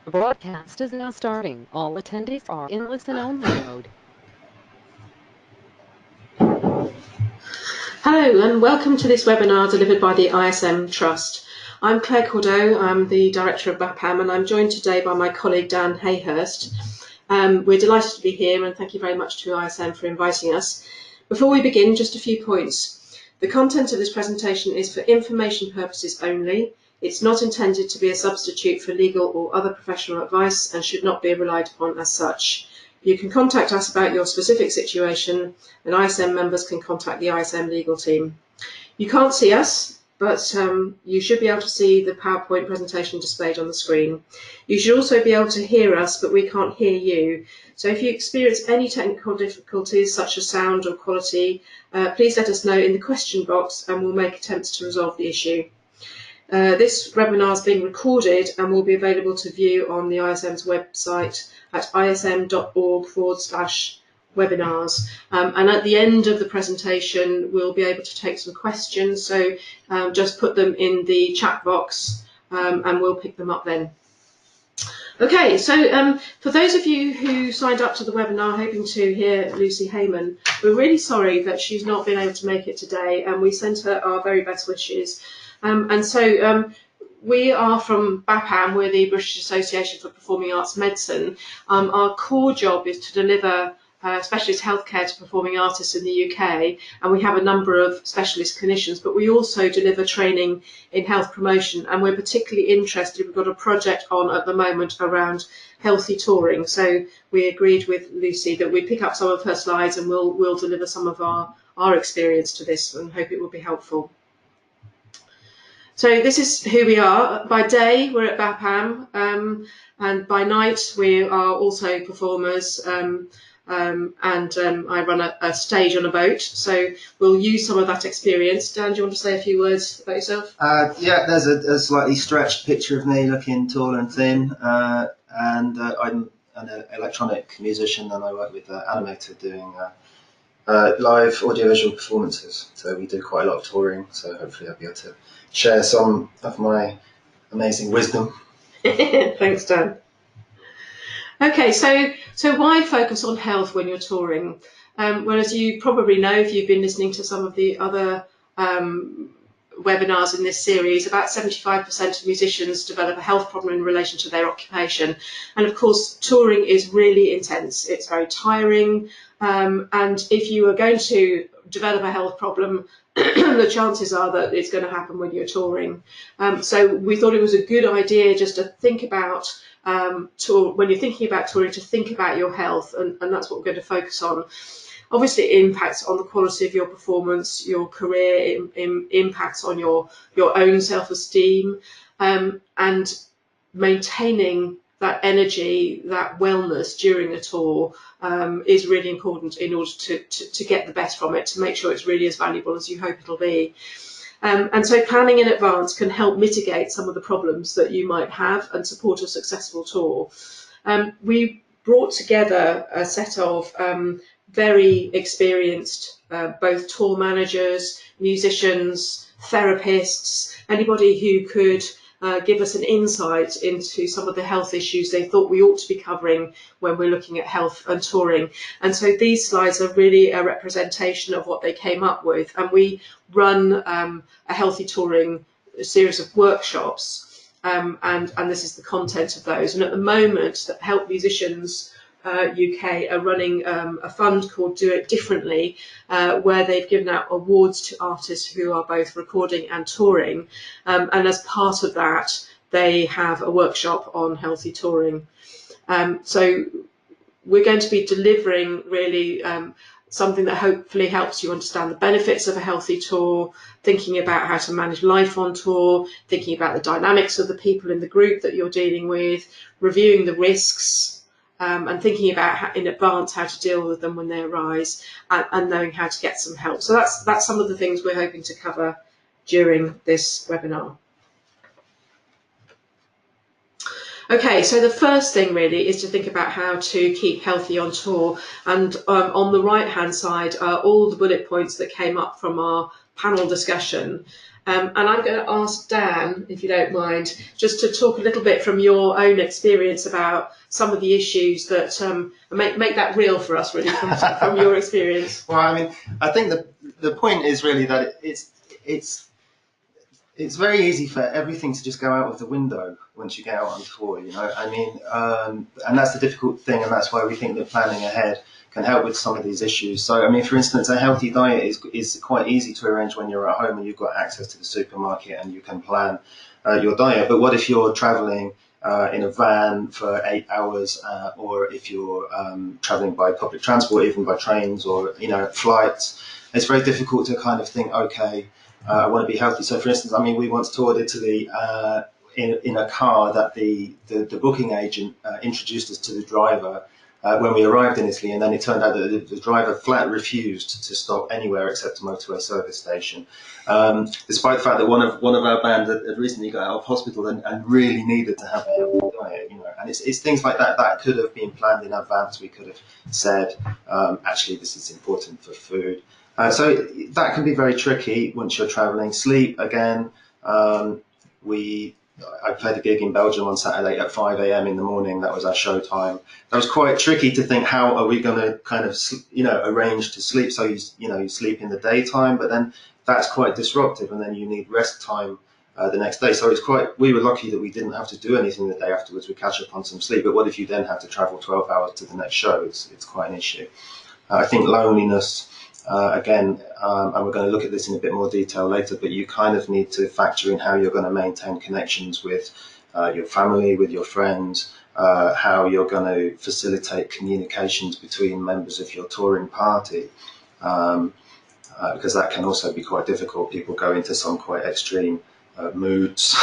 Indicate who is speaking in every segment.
Speaker 1: The broadcast is now starting. All attendees are in listen-only mode.
Speaker 2: Hello and welcome to this webinar delivered by the ISM Trust. I'm Claire Cordeaux, I'm the Director of BAPAM, and I'm joined today by my colleague Dan Hayhurst. We're delighted to be here and thank you very much to ISM for inviting us. Before we begin, just a few points. The content of this presentation is for information purposes only. It's not intended to be a substitute for legal or other professional advice and should not be relied upon as such. You can contact us about your specific situation, and ISM members can contact the ISM legal team. You can't see us, but you should be able to see the PowerPoint presentation displayed on the screen. You should also be able to hear us, but we can't hear you. So if you experience any technical difficulties, such as sound or quality, please let us know in the question box and we'll make attempts to resolve the issue. This webinar is being recorded and will be available to view on the ISM's website at ism.org/webinars. And at the end of the presentation, we'll be able to take some questions. So just put them in the chat box and we'll pick them up then. Okay, so for those of you who signed up to the webinar hoping to hear Lucy Hayman, we're really sorry that she's not been able to make it today, and we sent her our very best wishes. We are from BAPAM, we're the British Association for Performing Arts Medicine. Our core job is to deliver specialist healthcare to performing artists in the UK, and we have a number of specialist clinicians, but we also deliver training in health promotion, and we're particularly interested, we've got a project on at the moment around healthy touring. So we agreed with Lucy that we pick up some of her slides and we'll deliver some of our experience to this and hope it will be helpful. So this is who we are. By day, we're at BAPAM, and by night, we are also performers, and I run a stage on a boat. So we'll use some of that experience. Dan, do you want to say a few words about yourself?
Speaker 3: Yeah, there's a slightly stretched picture of me looking tall and thin, and I'm an electronic musician, and I work with Animator doing live audiovisual performances. So we do quite a lot of touring, so hopefully I'll be able to share some of my amazing wisdom.
Speaker 2: Thanks, Dan. Okay, so why focus on health when you're touring? Well, as you probably know, if you've been listening to some of the other webinars in this series, about 75% of musicians develop a health problem in relation to their occupation. And of course, touring is really intense. It's very tiring. And if you are going to develop a health problem, the chances are that it's going to happen when you're touring. So we thought it was a good idea just to think about when you're thinking about touring, to think about your health, and that's what we're going to focus on. Obviously, it impacts on the quality of your performance, your career, impacts on your own self-esteem, and maintaining that energy, that wellness during a tour is really important in order to get the best from it, to make sure it's really as valuable as you hope it'll be. And so planning in advance can help mitigate some of the problems that you might have and support a successful tour. We brought together a set of very experienced both tour managers, musicians, therapists, anybody who could give us an insight into some of the health issues they thought we ought to be covering when we're looking at health and touring. And so these slides are really a representation of what they came up with. And we run a healthy touring series of workshops, and this is the content of those. And at the moment, that Help Musicians UK are running a fund called Do It Differently, where they've given out awards to artists who are both recording and touring, and as part of that they have a workshop on healthy touring. So we're going to be delivering really something that hopefully helps you understand the benefits of a healthy tour, thinking about how to manage life on tour, thinking about the dynamics of the people in the group that you're dealing with, reviewing the risks, and thinking about in advance how to deal with them when they arise, and knowing how to get some help. So that's some of the things we're hoping to cover during this webinar. Okay, so the first thing really is to think about how to keep healthy on tour, and on the right hand side are all the bullet points that came up from our panel discussion. And I'm going to ask Dan, if you don't mind, just to talk a little bit from your own experience about some of the issues that make that real for us, really, from your experience.
Speaker 3: Well, I mean, I think the point is really that it's very easy for everything to just go out of the window once you get out on tour, you know. I mean, and that's the difficult thing, and that's why we think that planning ahead can help with some of these issues. So, I mean, for instance, a healthy diet is quite easy to arrange when you're at home and you've got access to the supermarket and you can plan your diet. But what if you're traveling in a van for 8 hours, or if you're traveling by public transport, even by trains or, you know, flights? It's very difficult to kind of think, okay, I want to be healthy. So, for instance, I mean, we once toured Italy in a car that the booking agent introduced us to the driver when we arrived in Italy, and then it turned out that the driver flat refused to stop anywhere except a motorway service station, despite the fact that one of our band had recently got out of hospital and really needed to have a healthy diet, you know. And it's things like that that could have been planned in advance. We could have said, actually, this is important for food. So that can be very tricky once you're traveling. Sleep, again, I played a gig in Belgium on Saturday at 5 a.m. in the morning. That was our show time. That was quite tricky to think, how are we going to kind of, you know, arrange to sleep? So, you sleep in the daytime, but then that's quite disruptive, and then you need rest time the next day. So we were lucky that we didn't have to do anything the day afterwards. We catch up on some sleep. But what if you then have to travel 12 hours to the next show? It's quite an issue. I think loneliness, again, and we're going to look at this in a bit more detail later, but you kind of need to factor in how you're going to maintain connections with your family, with your friends, how you're going to facilitate communications between members of your touring party, because that can also be quite difficult. People go into some quite extreme moods.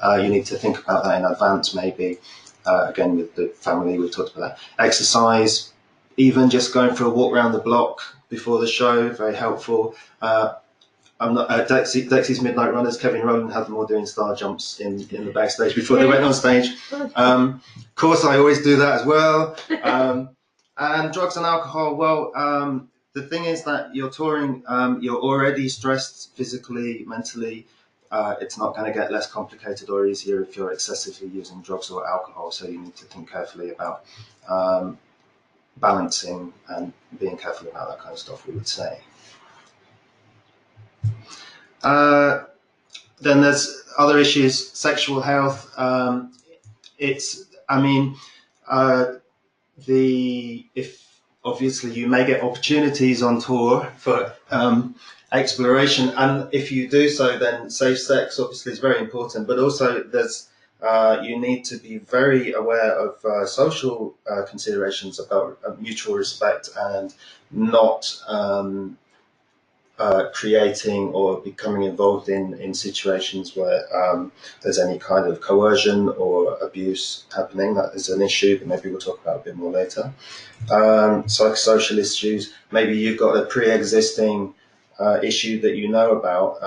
Speaker 3: You need to think about that in advance, maybe. Again, with the family, we've talked about that. Exercise, even just going for a walk around the block before the show, very helpful. I'm not Dexy's Midnight Runners. Kevin Rowland had them all doing star jumps in the backstage before they went on stage. Of course, I always do that as well. And drugs and alcohol. Well, the thing is that you're touring, you're already stressed physically, mentally. It's not going to get less complicated or easier if you're excessively using drugs or alcohol. So you need to think carefully about balancing and being careful about that kind of stuff, we would say. Then there's other issues, sexual health. If obviously you may get opportunities on tour for exploration, and if you do so, then safe sex obviously is very important, but also there's you need to be very aware of social considerations about mutual respect and not creating or becoming involved in situations where there's any kind of coercion or abuse happening. That is an issue that maybe we'll talk about a bit more later. Psychosocial issues, maybe you've got a pre-existing issue that you know about.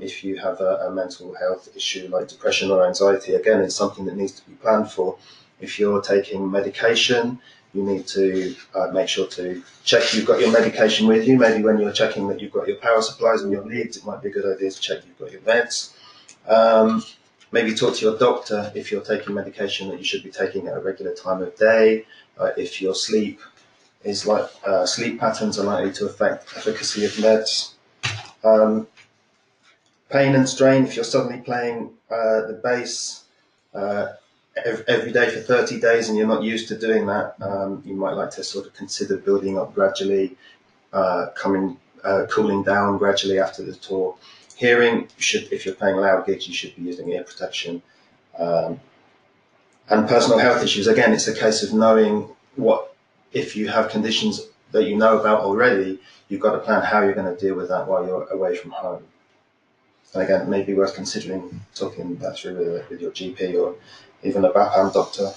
Speaker 3: If you have a mental health issue like depression or anxiety, again, it's something that needs to be planned for. If you're taking medication, you need to make sure to check you've got your medication with you. Maybe when you're checking that you've got your power supplies and your leads, it might be a good idea to check you've got your meds. Maybe talk to your doctor if you're taking medication that you should be taking at a regular time of day. If your sleep patterns are likely to affect efficacy of meds. Pain and strain, if you're suddenly playing the bass every day for 30 days and you're not used to doing that, you might like to sort of consider building up gradually, cooling down gradually after the tour. Hearing, if you're playing loud gigs, you should be using ear protection. And personal health issues, again, it's a case of knowing if you have conditions that you know about already, you've got to plan how you're going to deal with that while you're away from home. And again, it may be worth considering talking that through with your GP or even a BAPAM doctor.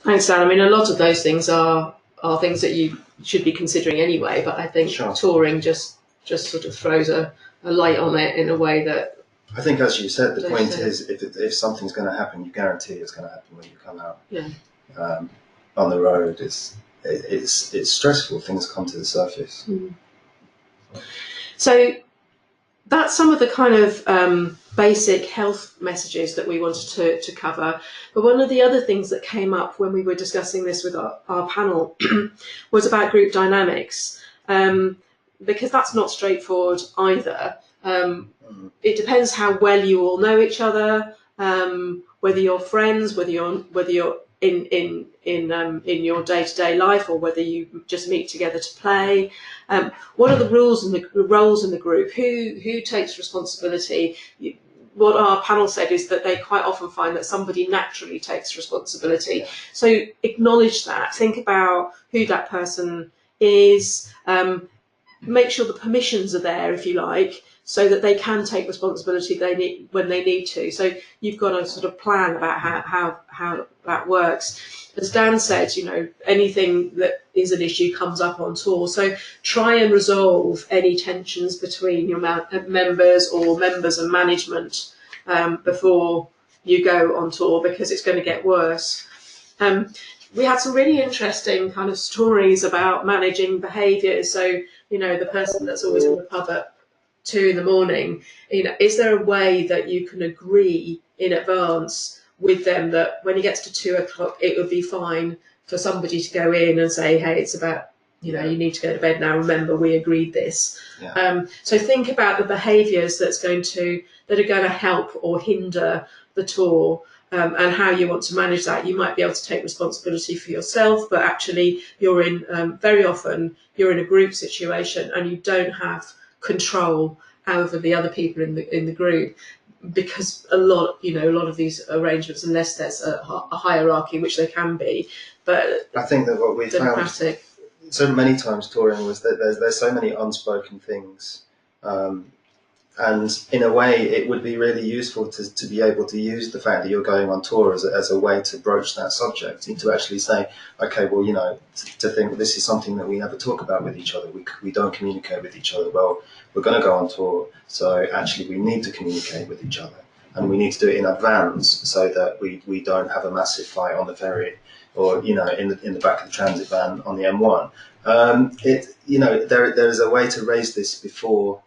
Speaker 2: Thanks, Dan. I mean, a lot of those things are things that you should be considering anyway, but I think touring just sort of throws a light on it in a way that...
Speaker 3: I think, as you said, the point is if something's going to happen, you guarantee it's going to happen when you come out.
Speaker 2: Yeah.
Speaker 3: On the road, it's stressful. Things come to the surface.
Speaker 2: So that's some of the kind of basic health messages that we wanted to cover. But one of the other things that came up when we were discussing this with our panel was about group dynamics, because that's not straightforward either. It depends how well you all know each other, whether you're friends, whether you're in your day-to-day life, or whether you just meet together to play. What are the rules and the roles in the group? Who takes responsibility? What our panel said is that they quite often find that somebody naturally takes responsibility.
Speaker 3: Yeah.
Speaker 2: So acknowledge that. Think about who that person is. Make sure the permissions are there, if you like, so that they can take responsibility when they need to. So you've got a sort of plan about how that works. As Dan said, anything that is an issue comes up on tour. So try and resolve any tensions between your members or members and management before you go on tour, because it's going to get worse. We had some really interesting kind of stories about managing behaviours. So, the person that's always in the pub at 2 a.m, is there a way that you can agree in advance with them that when it gets to 2 o'clock, it would be fine for somebody to go in and say, hey, it's about, you need to go to bed now. Remember, we agreed this.
Speaker 3: Yeah.
Speaker 2: So think about the behaviours that are going to help or hinder the tour. And how you want to manage that. You might be able to take responsibility for yourself, but actually very often you're in a group situation and you don't have control over the other people in the group, because a lot of these arrangements, unless there's a hierarchy, which there can be, but
Speaker 3: I think that what we found so many times touring was that there's so many unspoken things. And in a way, it would be really useful to be able to use the fact that you're going on tour as a way to broach that subject, and to actually say, okay, well, to think this is something that we never talk about with each other. We don't communicate with each other. Well, we're going to go on tour, so actually we need to communicate with each other, and we need to do it in advance so that we don't have a massive fight on the ferry, or in the back of the transit van on the M1. There is a way to raise this before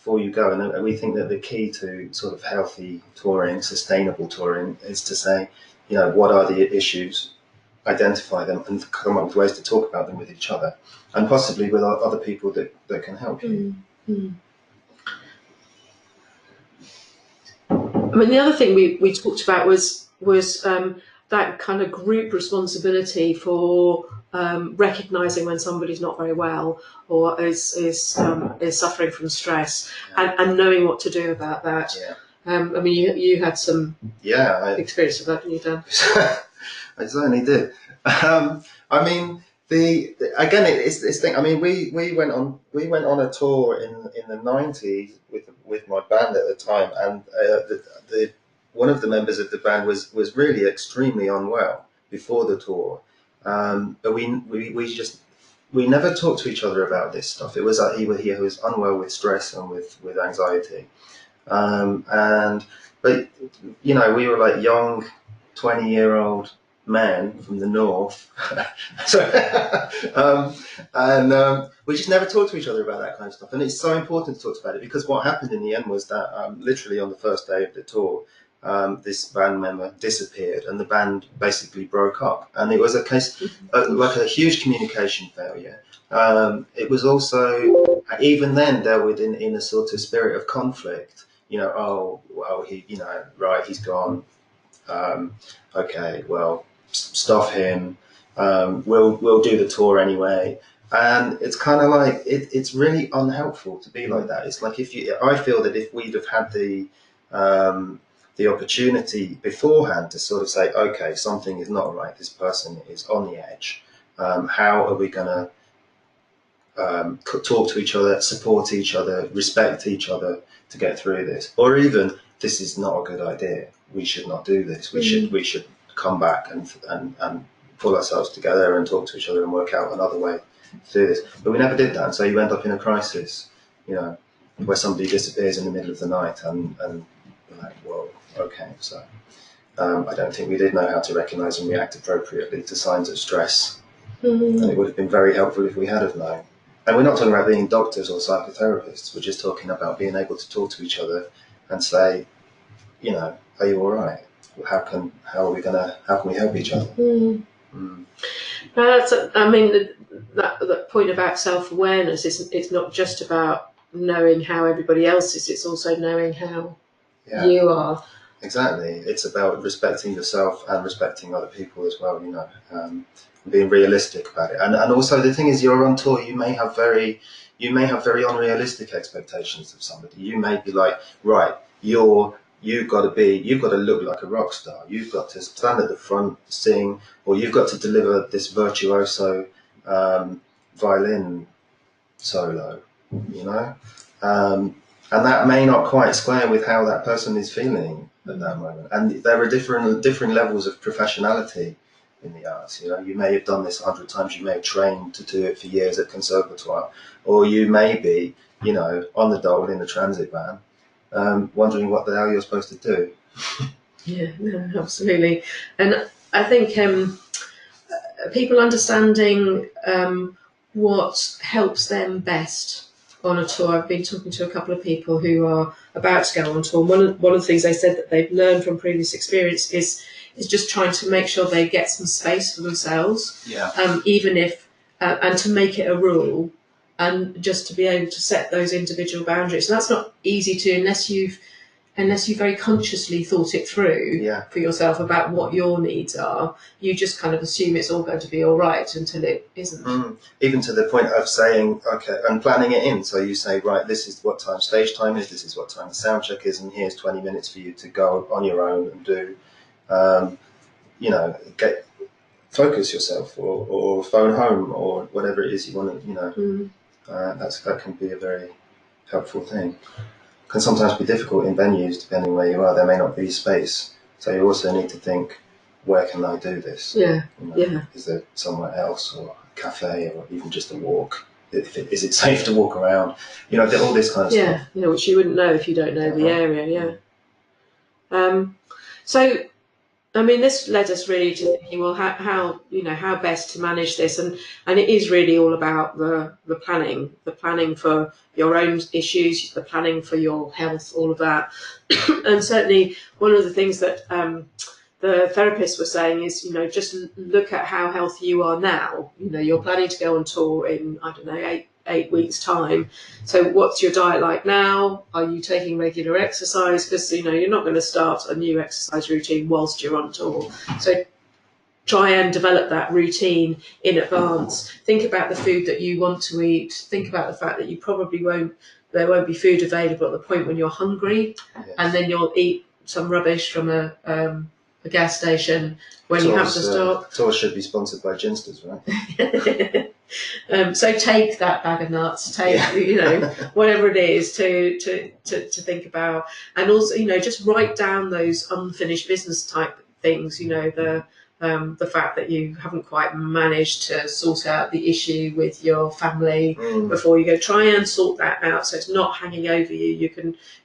Speaker 3: you go, and we think that the key to sort of healthy touring, sustainable touring, is to say, what are the issues, identify them, and come up with ways to talk about them with each other, and possibly with other people that can help you.
Speaker 2: Mm-hmm. I mean, the other thing we talked about was that kind of group responsibility for recognising when somebody's not very well or is suffering from stress, and knowing what to do about that.
Speaker 3: Yeah.
Speaker 2: I mean, you had some experience of that, didn't you, Dan?
Speaker 3: I certainly did. I mean, it's this thing. I mean, we went on a tour in the 90s with my band at the time, and one of the members of the band was really extremely unwell before the tour. But we never talked to each other about this stuff. It was he was unwell with stress and with anxiety, but we were like young 20-year-old men from the north, and we just never talked to each other about that kind of stuff. And it's so important to talk about it, because what happened in the end was that literally on the first day of the tour, this band member disappeared, and the band basically broke up. And it was a case like a huge communication failure. It was also, even then, dealt with in a sort of spirit of conflict. Oh well, he's gone. Okay, well, stuff him. We'll do the tour anyway. And it's kind of like it's really unhelpful to be like that. It's like I feel that if we'd have had the opportunity beforehand to sort of say, okay, something is not right, this person is on the edge, how are we going to talk to each other, support each other, respect each other to get through this? Or even, this is not a good idea, we should not do this, we should come back and pull ourselves together and talk to each other and work out another way to do this. But we never did that, and so you end up in a crisis, where somebody disappears in the middle of the night, and you're like, whoa, okay. So I don't think we did know how to recognise and react appropriately to signs of stress. And it would have been very helpful if we had have known. And we're not talking about being doctors or psychotherapists. We're just talking about being able to talk to each other and say, you know, are you all right? How can we help each other?
Speaker 2: Mm.
Speaker 3: Mm.
Speaker 2: Now that point about self-awareness it's not just about knowing how everybody else is, it's also knowing how you are.
Speaker 3: Exactly. It's about respecting yourself and respecting other people as well, you know, being realistic about it. And also the thing is, you're on tour, you may have very unrealistic expectations of somebody. You may be like, right, you've got to look like a rock star. You've got to stand at the front, sing, or you've got to deliver this virtuoso violin solo, you know. And that may not quite square with how that person is feeling at that moment. And there are different levels of professionality in the arts. You know, you may have done this 100 times. You may have trained to do it for years at conservatoire, or you may be, you know, on the dole in a transit van, wondering what the hell you're supposed to do.
Speaker 2: Yeah, no, absolutely. And I think people understanding what helps them best on a tour. I've been talking to a couple of people who are about to go on tour. One of the things they said that they've learned from previous experience is just trying to make sure they get some space for themselves.
Speaker 3: Yeah.
Speaker 2: Even if and to make it a rule, and just to be able to set those individual boundaries. And that's not easy to unless you've very consciously thought it through for yourself about what your needs are. You just kind of assume it's all going to be all right until it isn't.
Speaker 3: Even to the point of saying, okay, and planning it in. So you say, right, this is what time stage time is, this is what time the sound check is, and here's 20 minutes for you to go on your own and do, you know, focus yourself or phone home or whatever it is you want to, you know. That can be a very helpful thing. Can sometimes be difficult in venues depending where you are. There may not be space, so you also need to think, where can I do this?
Speaker 2: Yeah,
Speaker 3: you know,
Speaker 2: yeah.
Speaker 3: Is there somewhere else, or a cafe, or even just a walk? Is it safe to walk around? You know, all this kind of stuff.
Speaker 2: Yeah, you know, which you wouldn't know if you don't know the area. Yeah. So, I mean, this led us really to thinking, well, how best to manage this, and it is really all about the planning for your own issues, the planning for your health, all of that. And certainly, one of the things that the therapists were saying is, you know, just look at how healthy you are now. You know, you're planning to go on tour in, I don't know, eight weeks' time. So what's your diet like now? Are you taking regular exercise? Because, you know, you're not going to start a new exercise routine whilst you're on tour. So try and develop that routine in advance. Think about the food that you want to eat. Think about the fact that you probably there won't be food available at the point when you're hungry. Yes. And then you'll eat some rubbish from a gas station when you have to stop.
Speaker 3: Tours should be sponsored by Ginsters, right?
Speaker 2: So take that bag of nuts, you know, whatever it is to think about, and also, you know, just write down those unfinished business type things. You know, the fact that you haven't quite managed to sort out the issue with your family before you go. Try and sort that out so it's not hanging over you.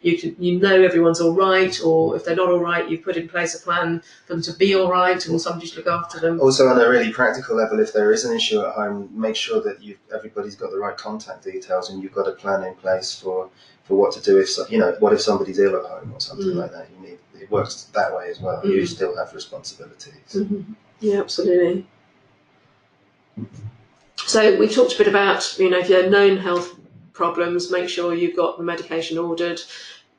Speaker 2: You know everyone's all right, or if they're not all right, you put in place a plan for them to be all right, or somebody to look after them.
Speaker 3: Also, on a really practical level, if there is an issue at home, make sure that everybody's got the right contact details, and you've got a plan in place for what to do if, you know, what if somebody's ill at home or something like that. It works that way as well. You still have responsibilities.
Speaker 2: Yeah, absolutely. So we talked a bit about, you know, if you have known health problems, make sure you've got the medication ordered,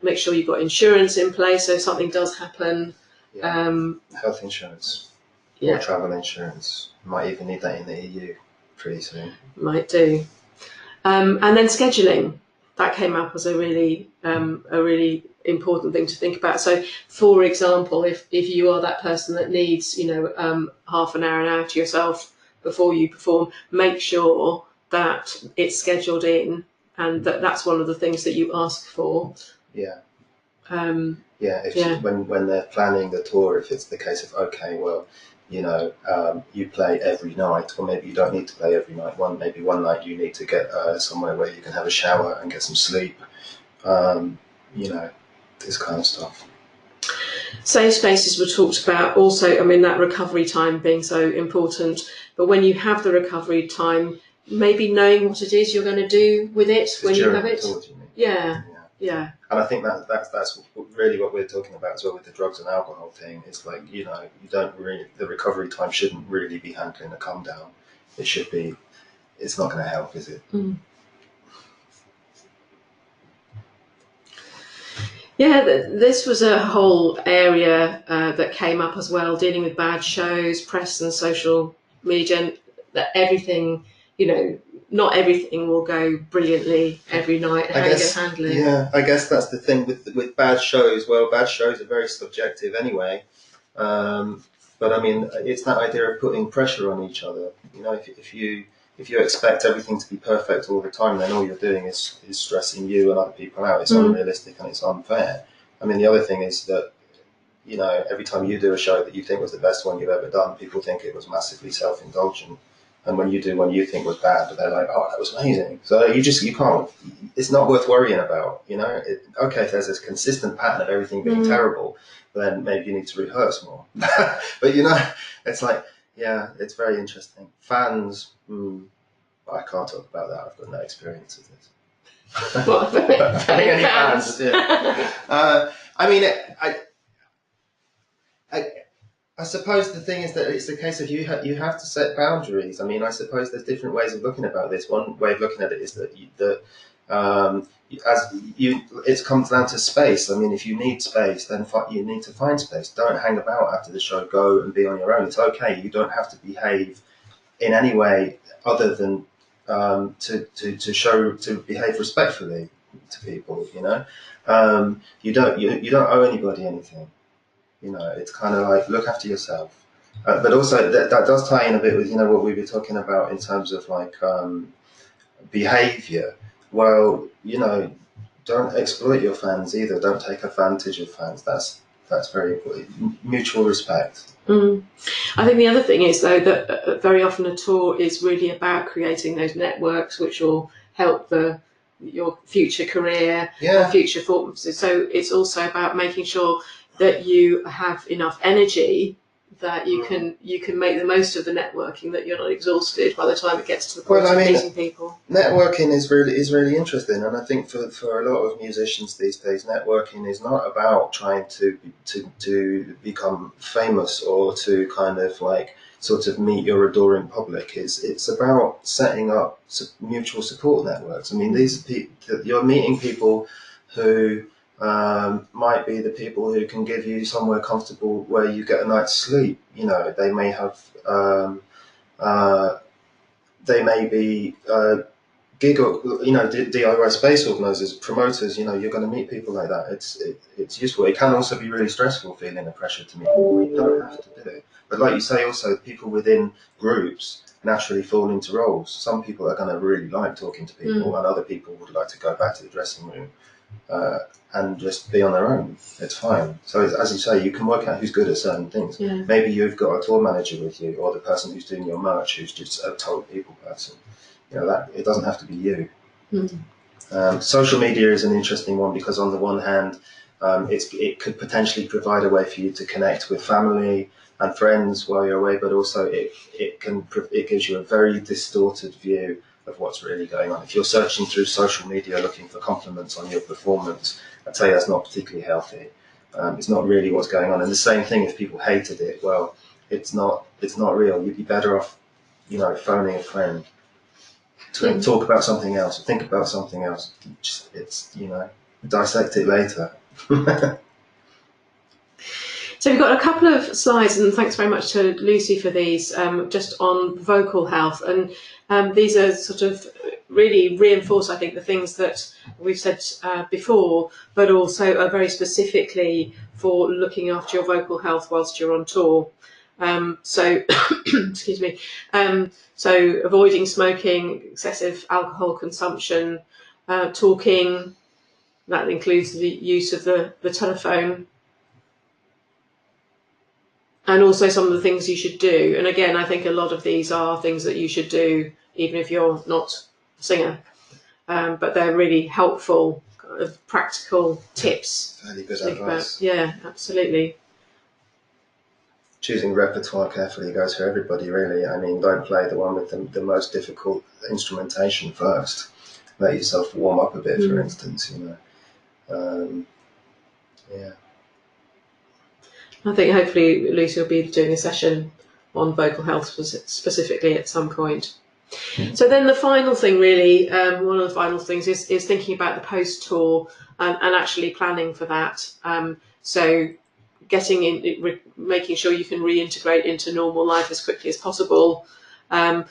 Speaker 2: make sure you've got insurance in place so if something does happen.
Speaker 3: Health insurance or travel insurance. Might even need that in the EU pretty soon. Might
Speaker 2: do. And then scheduling. That came up as a really important thing to think about. So, for example, if you are that person that needs, you know, half an hour to yourself before you perform, make sure that it's scheduled in, and that's one of the things that you ask for.
Speaker 3: Yeah. When they're planning the tour, if it's the case of, okay, well, you know, you play every night, or maybe you don't need to play every night. Maybe one night you need to get somewhere where you can have a shower and get some sleep. You know, this kind of stuff.
Speaker 2: Safe spaces were talked about also. I mean, that recovery time being so important. But when you have the recovery time, maybe knowing what it is you're going to do with it when you have it.
Speaker 3: Tour, do you mean?
Speaker 2: Yeah.
Speaker 3: And I think that's really what we're talking about as well with the drugs and alcohol thing. It's like, you know, you don't really, the recovery time shouldn't really be handling a come down. It should be, it's not going to help, is it?
Speaker 2: Yeah, this was a whole area that came up as well, dealing with bad shows, press and social media, that everything, you know, not everything will go brilliantly every night. How you going to handle it?
Speaker 3: Yeah, I guess that's the thing with bad shows. Well, bad shows are very subjective anyway. But I mean, it's that idea of putting pressure on each other. You know, if you expect everything to be perfect all the time, then all you're doing is stressing you and other people out. It's unrealistic and it's unfair. I mean, the other thing is that, you know, every time you do a show that you think was the best one you've ever done, people think it was massively self-indulgent. And when you do one you think was bad, they're like, oh, that was amazing. So you can't, it's not worth worrying about, you know. Okay, if there's this consistent pattern of everything being terrible, then maybe you need to rehearse more. But, you know, it's like, yeah, it's very interesting. Fans, I can't talk about that. I've got no experience of this.
Speaker 2: What,
Speaker 3: Having any fans? Yeah. I mean, I suppose the thing is that it's a case of you have to set boundaries. I mean, I suppose there's different ways of looking about this. One way of looking at it is that it comes down to space. I mean, if you need space, then you need to find space. Don't hang about after the show. Go and be on your own. It's okay. You don't have to behave in any way other than to behave respectfully to people. You know, you don't owe anybody anything. You know, it's kind of like, look after yourself. But also that does tie in a bit with, you know, what we were talking about in terms of like behavior. Well, you know, don't exploit your fans either. Don't take advantage of fans. That's very important. Mutual respect.
Speaker 2: I think the other thing is, though, that very often a tour is really about creating those networks which will help your future career and future performances. So it's also about making sure that you have enough energy that you can make the most of the networking, that you're not exhausted by the time it gets to the point of meeting people.
Speaker 3: Networking is really interesting, and I think for a lot of musicians these days, networking is not about trying to become famous or to kind of like sort of meet your adoring public. It's about setting up mutual support networks. I mean, these are people, you're meeting people who might be the people who can give you somewhere comfortable where you get a night's sleep. You know, they may have, they may be gig, you know, DIY space organisers, promoters. You know, you're going to meet people like that. It's useful. It can also be really stressful feeling the pressure to meet people. You don't have to do it, but like you say, also people within groups naturally fall into roles. Some people are going to really like talking to people, and other people would like to go back to the dressing room. And just be on their own. It's fine. So as you say, you can work out who's good at certain things.
Speaker 2: Yeah.
Speaker 3: Maybe you've got a tour manager with you, or the person who's doing your merch who's just a total people person. You know, that it doesn't have to be you. Social media is an interesting one because on the one hand, it could potentially provide a way for you to connect with family and friends while you're away, but also it gives you a very distorted view of what's really going on. If you're searching through social media looking for compliments on your performance, I'd say that's not particularly healthy. It's not really what's going on. And the same thing, if people hated it, well, it's not real. You'd be better off, you know, phoning a friend to talk about something else, or think about something else. It's, you know, dissect it later.
Speaker 2: So we've got a couple of slides, and thanks very much to Lucy for these, just on vocal health. And these are sort of really reinforce, I think, the things that we've said before, but also are very specifically for looking after your vocal health whilst you're on tour. So, excuse me. So avoiding smoking, excessive alcohol consumption, talking, that includes the use of the telephone, and also some of the things you should do. And again, I think a lot of these are things that you should do even if you're not a singer, but they're really helpful, kind of practical tips.
Speaker 3: Fairly good advice.
Speaker 2: Yeah, absolutely.
Speaker 3: choosing repertoire carefully goes for everybody, really. I mean, don't play the one with the most difficult instrumentation first. Let yourself warm up a bit, for instance, you know. Yeah.
Speaker 2: I think hopefully Lucy will be doing a session on vocal health specifically at some point. So then the final thing, really, one of the final things is thinking about the post-tour and actually planning for that. So getting in, making sure you can reintegrate into normal life as quickly as possible. And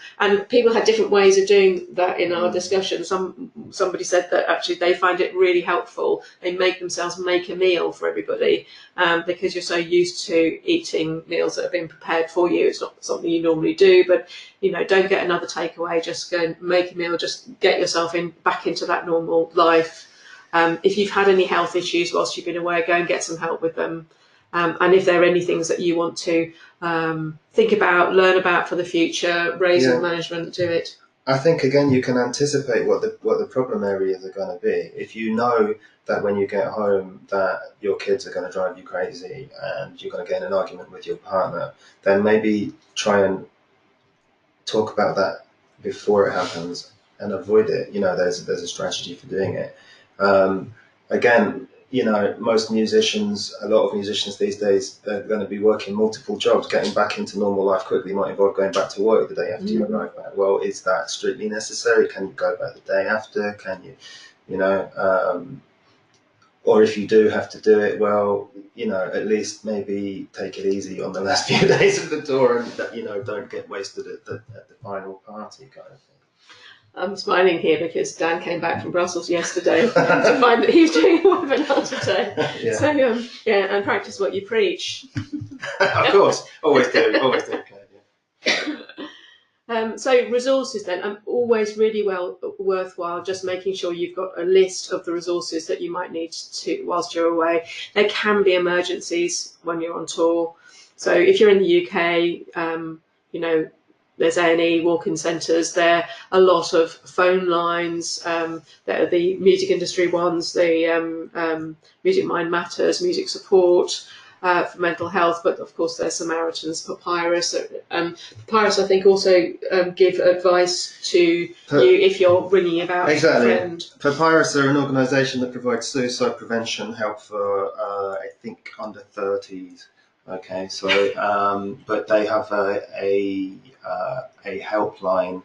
Speaker 2: people had different ways of doing that in our discussion. Somebody said that actually they find it really helpful. They make themselves make a meal for everybody because you're so used to eating meals that have been prepared for you. It's not something you normally do, but you know, don't get another takeaway. Just go and make a meal. Just get yourself back into that normal life. If you've had any health issues whilst you've been away, go and get some help with them. And if there are any things that you want to think about, learn about for the future, raise your management, do it.
Speaker 3: I think again you can anticipate what the problem areas are going to be. If you know that when you get home that your kids are going to drive you crazy and you're going to get in an argument with your partner, then maybe try and talk about that before it happens and avoid it. You know, there's a strategy for doing it. Again, you know, a lot of musicians these days, they're going to be working multiple jobs. Getting back into normal life quickly might involve going back to work the day after you arrive back. Well, is that strictly necessary? Can you go back the day after? Can you, you know, or if you do have to do it, well, you know, at least maybe take it easy on the last few days of the tour and, you know, don't get wasted at the final party kind of thing.
Speaker 2: I'm smiling here because Dan came back from Brussels yesterday to find that he was doing a webinar today.
Speaker 3: Yeah.
Speaker 2: So, and practice what you preach.
Speaker 3: Of course, always do.
Speaker 2: So resources then, always really worthwhile just making sure you've got a list of the resources that you might need to whilst you're away. There can be emergencies when you're on tour. So if you're in the UK, you know, there's A&E, walk-in centres, there are a lot of phone lines, there are the music industry ones, the Music Mind Matters, music support for mental health, but of course there's Samaritans, Papyrus. Papyrus, I think, also give advice to you if you're ringing about a friend.
Speaker 3: Papyrus are an organisation that provides suicide prevention help for, I think, under 30s. Okay, so but they have a helpline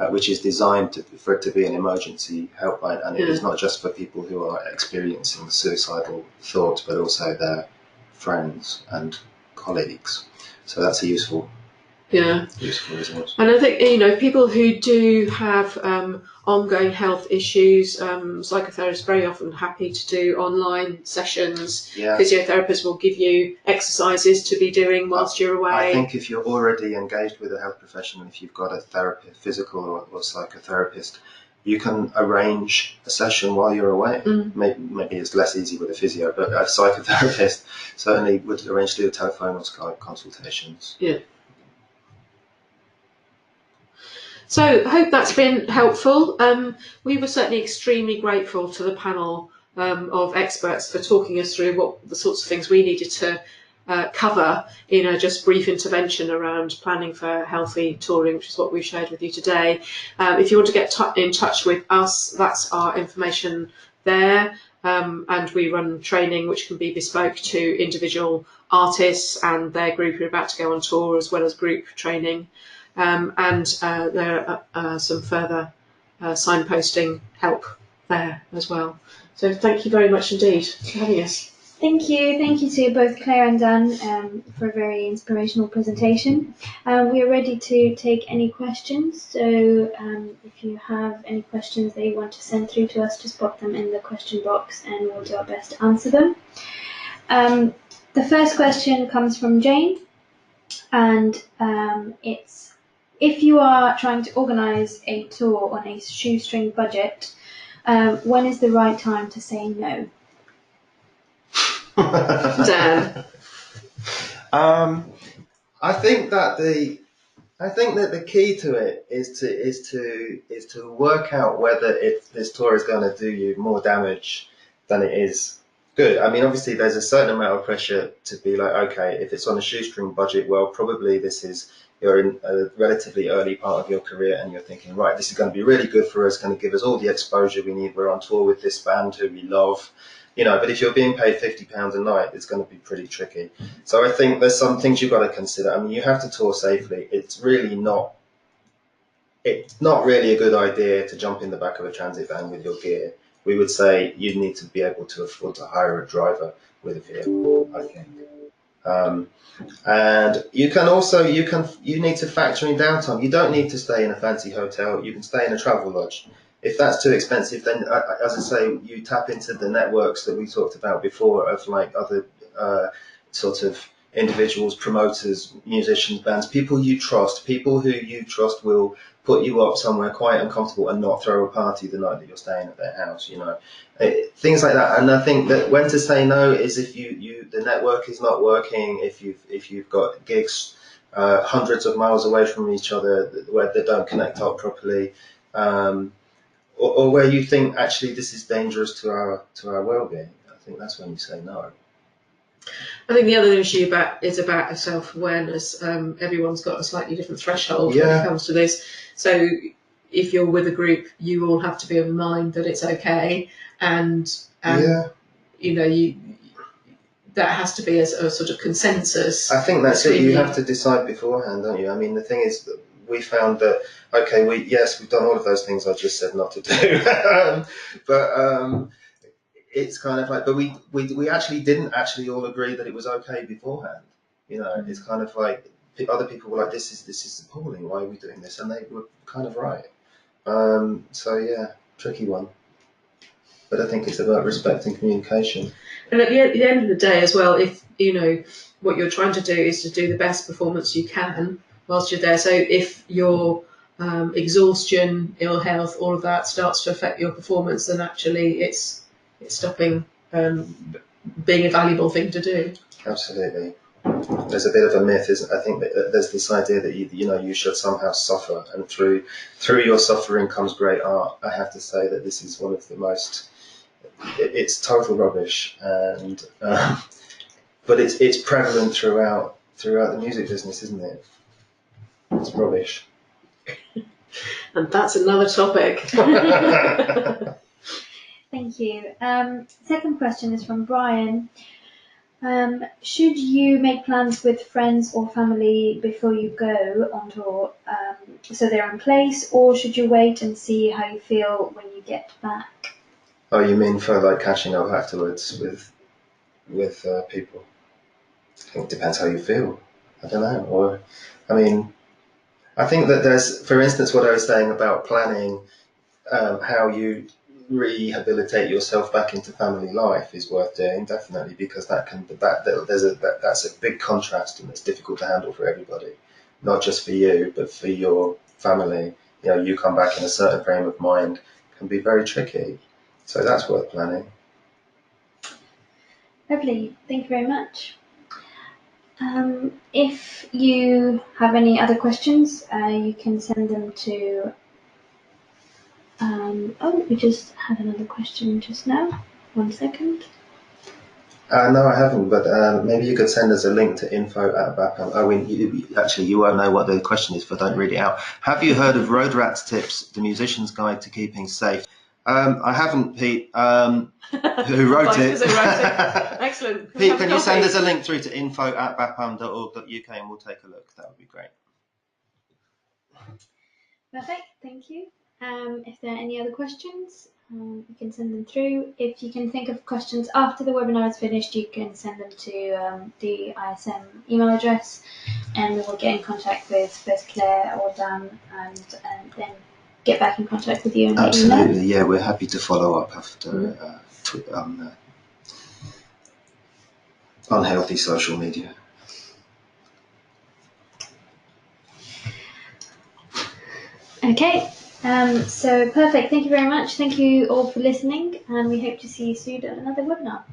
Speaker 3: which is designed for it to be an emergency helpline, and it is not just for people who are experiencing suicidal thoughts, but also their friends and colleagues. So that's a useful resource.
Speaker 2: And I think, you know, people who do have ongoing health issues, psychotherapists are very often happy to do online sessions. Physiotherapists will give you exercises to be doing whilst you're away.
Speaker 3: I think if you're already engaged with a health professional, if you've got a therapist, physical or psychotherapist, you can arrange a session while you're away. Maybe it's less easy with a physio, but a psychotherapist certainly would arrange to do telephone or Skype consultations.
Speaker 2: Yeah. So I hope that's been helpful. We were certainly extremely grateful to the panel of experts for talking us through what the sorts of things we needed to cover in a just brief intervention around planning for healthy touring, which is what we've shared with you today. If you want to get in touch with us, that's our information there. And we run training which can be bespoke to individual artists and their group who are about to go on tour, as well as group training. And there are some further signposting help there as well. So thank you very much indeed for having us.
Speaker 4: Thank you to both Claire and Dan for a very inspirational presentation. We are ready to take any questions, so if you have any questions that you want to send through to us, just pop them in the question box and we'll do our best to answer them. The first question comes from Jane, and it's: if you are trying to organise a tour on a shoestring budget, when is the right time to say no?
Speaker 2: Dan.
Speaker 3: I think that the key to it is to work out whether this tour is going to do you more damage than it is good. I mean, obviously, there's a certain amount of pressure to be like, okay, if it's on a shoestring budget, well, probably you're in a relatively early part of your career and you're thinking, right, this is going to be really good for us, going to give us all the exposure we need. We're on tour with this band who we love, but if you're being paid £50 a night, it's going to be pretty tricky. So I think there's some things you've got to consider. I mean, you have to tour safely. It's not really a good idea to jump in the back of a transit van with your gear. We would say you need to be able to afford to hire a driver with a vehicle, I think. And you need to factor in downtime. You don't need to stay in a fancy hotel. You can stay in a travel lodge. If that's too expensive, then as I say, you tap into the networks that we talked about before of like other sort of individuals, promoters, musicians, bands, people who you trust will put you up somewhere quiet and comfortable and not throw a party the night that you're staying at their house, things like that. And I think that when to say no is if the network is not working, if you've got gigs hundreds of miles away from each other where they don't connect up properly, or where you think actually this is dangerous to our well-being. I think that's when you say no.
Speaker 2: I think the other issue is about self-awareness. Everyone's got a slightly different threshold when it comes to this. So if you're with a group, you all have to be of a mind that it's okay, and that has to be a sort of consensus.
Speaker 3: I think that's it. You have to decide beforehand, don't you? I mean, the thing is that we found that we've done all of those things I just said not to do, but. It's kind of like, but we actually didn't all agree that it was okay beforehand. It's kind of like other people were like, this is appalling. Why are we doing this? And they were kind of right. So yeah, tricky one. But I think it's about respect and communication.
Speaker 2: And at the end of the day as well, if what you're trying to do is to do the best performance you can whilst you're there. So if your exhaustion, ill health, all of that starts to affect your performance, then actually it's stopping being a valuable thing to do.
Speaker 3: Absolutely. There's a bit of a myth, I think that there's this idea that you should somehow suffer, and through your suffering comes great art. I have to say that this is one of the most. It's total rubbish, and but it's prevalent throughout the music business, isn't it? It's rubbish.
Speaker 2: And that's another topic.
Speaker 4: Thank you. Second question is from Brian. Should you make plans with friends or family before you go on tour, so they're in place, or should you wait and see how you feel when you get back?
Speaker 3: Oh, you mean for like catching up afterwards with people? I think it depends how you feel. I don't know. Or, I mean, I think that there's, for instance, what I was saying about planning, how you rehabilitate yourself back into family life is worth doing, definitely, because that's a big contrast, and it's difficult to handle for everybody, not just for you but for your family. You come back in a certain frame of mind, can be very tricky, so that's worth planning.
Speaker 4: Lovely, thank you very much. If you have any other questions, you can send them to we just had another question just now. 1 second.
Speaker 3: No, I haven't, but maybe you could send us a link to info@BAPAM. Oh, you won't know what the question is if I don't read it out. Have you heard of Road Rat's Tips, the Musician's Guide to Keeping Safe? I haven't, Pete. Who wrote it?
Speaker 2: Excellent.
Speaker 3: Pete, can you send us a link through to info@bapam.org.uk and we'll take a look? That would be great.
Speaker 4: Perfect, thank you. If there are any other questions, you can send them through. If you can think of questions after the webinar is finished, you can send them to the ISM email address, and we will get in contact with both Claire or Dan, and then get back in contact with you and let you know.
Speaker 3: Absolutely, yeah, we're happy to follow up after unhealthy social media.
Speaker 4: Okay, so perfect. Thank you very much. Thank you all for listening, and we hope to see you soon at another webinar.